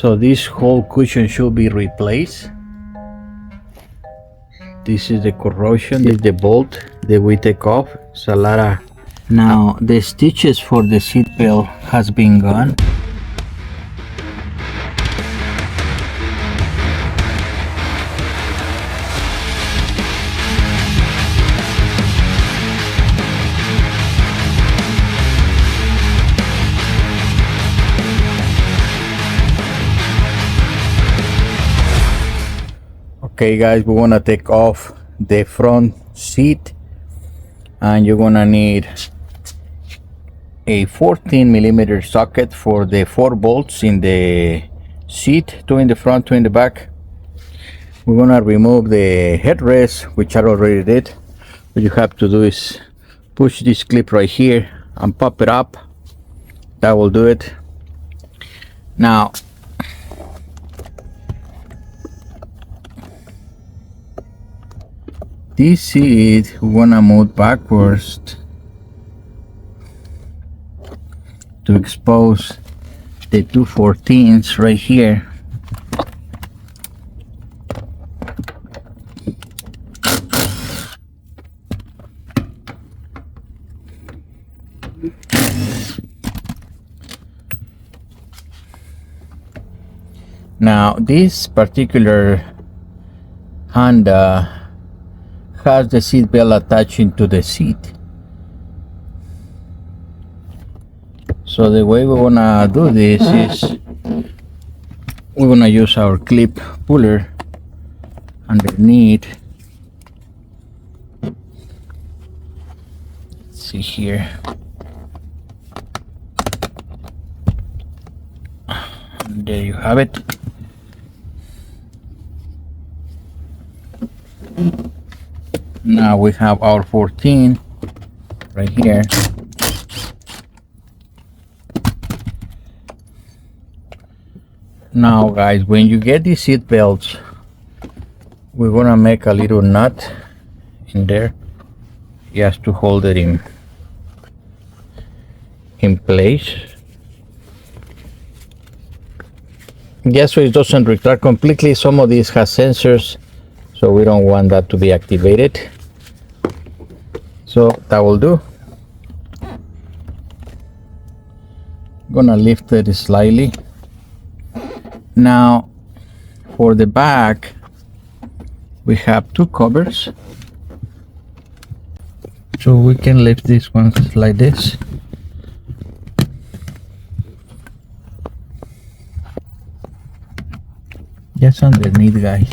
So this whole cushion should be replaced. This is the corrosion, this is the bolt that we take off. It's a lot of... Now the stitches for the seat belt has been gone. Okay guys, we want to take off the front seat, and you're gonna need a 14mm socket for the 4 bolts in the seat, 2 in the front, 2 in the back. We're gonna remove the headrest, which I already did. What you have to do is push this clip right here and pop it up. That will do it. Now this seat we wanna move backwards to expose the 214s right here. Now this particular Honda has the seat belt attaching to the seat. So the way we wanna do this is we're gonna use our clip puller underneath. Let's see here. And there you have it. Now we have our 14 right here. Now guys, when you get these seat belts, we're gonna make a little nut in there just to hold it in place. Just so it doesn't retract completely. Some of these has sensors, so we don't want that to be activated. So that will do. Gonna lift it slightly. Now for the back we have 2 covers, so we can lift this one like this. Just underneath, guys.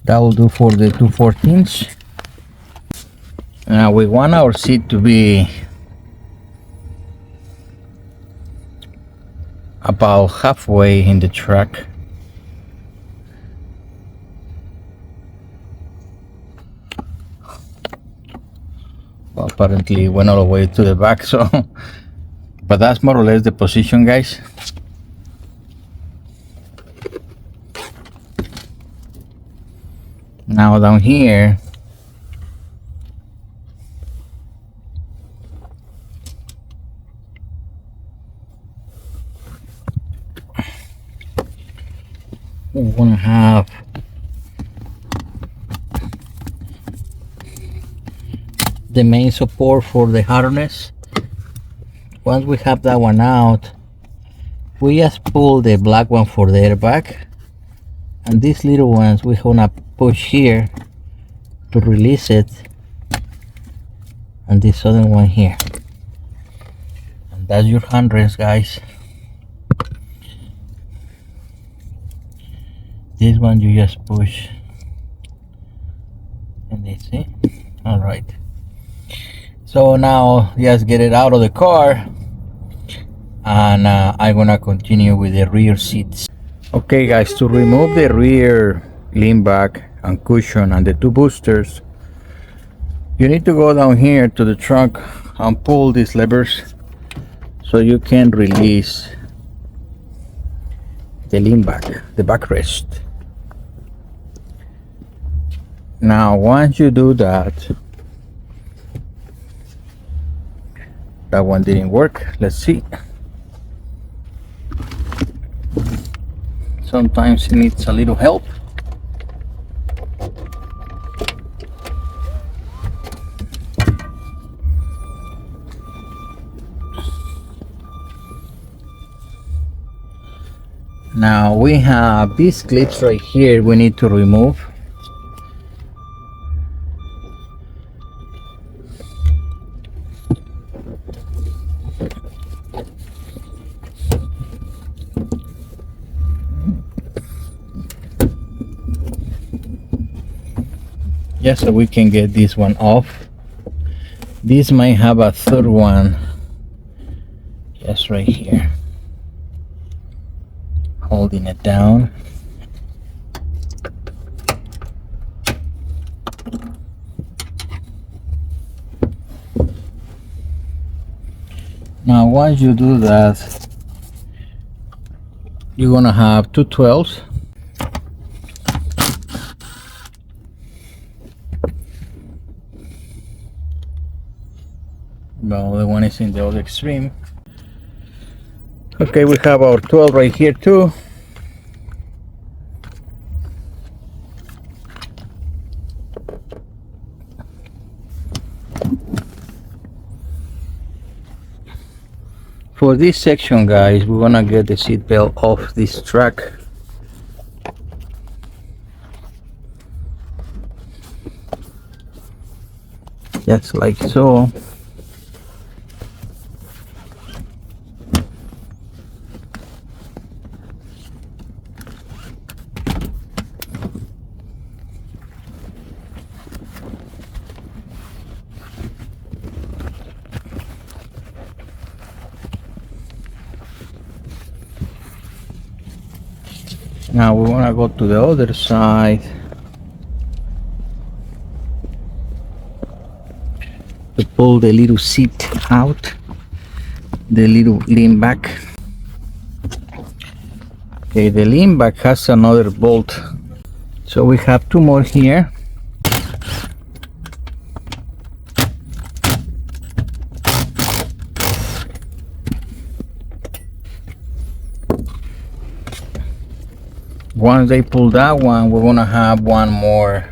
That will do for the 214s. Now we want our seat to be about halfway in the truck. Well, apparently it went all the way to the back, so but that's more or less the position, guys. Now down here, we want to have the main support for the harness. Once we have that one out, we just pull the black one for the airbag, and these little ones we want to push here to release it, and this other one here, and that's your handrest, guys. This one you just push, and that's it. All right, so now just get it out of the car, and I'm gonna continue with the rear seats. Okay guys, to remove the rear lean back and cushion and the 2 boosters, you need to go down here to the trunk and pull these levers so you can release the lean back, the backrest. Now once you do that, that one didn't work. Let's see. Sometimes it needs a little help. Now we have these clips right here we need to remove. Just so we can get this one off. This might have a third one just right here, holding it down. Now once you do that, you're gonna have two 12s. Well, the one is in the other extreme. Okay, we have our 12 right here too. For this section, guys, we're gonna get the seat belt off this track. Just like so. Now we want to go to the other side to pull the little seat out, the little lean back. Okay, the lean back has another bolt, so we have two more here. Once they pull that one, we're gonna have one more.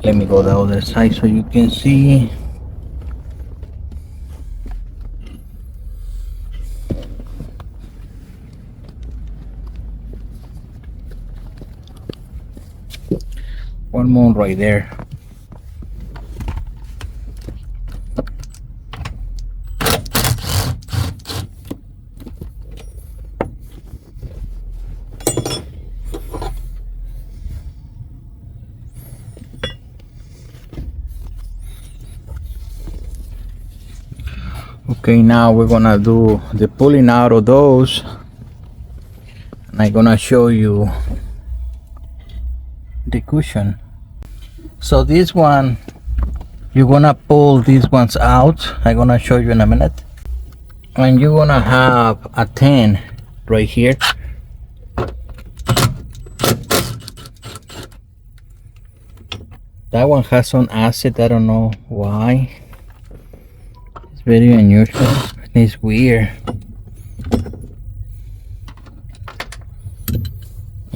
Let me go the other side so you can see. One more right there. Okay, now we're gonna do the pulling out of those, and I'm gonna show you the cushion. So this one, you're gonna pull these ones out. I'm gonna show you in a minute, and you're gonna have a 10 right here. That one has some acid, I don't know why. Very unusual. It's weird.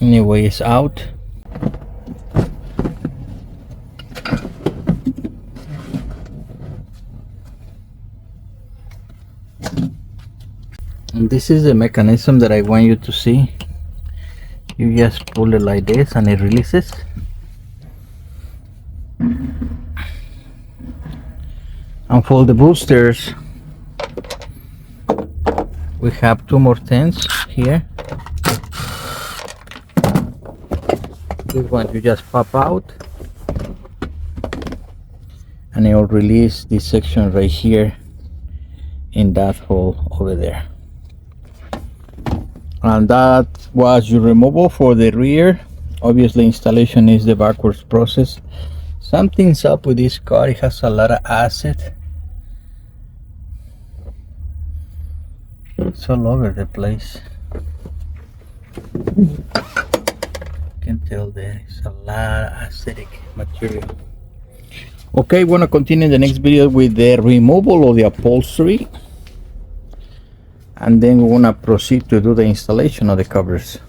Anyway, it's out. And this is the mechanism that I want you to see. You just pull it like this and it releases. And for the boosters, we have two more 10s here. This one you just pop out and it will release this section right here in that hole over there. And that was your removal for the rear. Obviously installation is the backwards process. Something's up with this car, it has a lot of acid. It's all over the place. Can tell there is a lot of acidic material. Okay, we're gonna continue in the next video with the removal of the upholstery, and then we're gonna proceed to do the installation of the covers.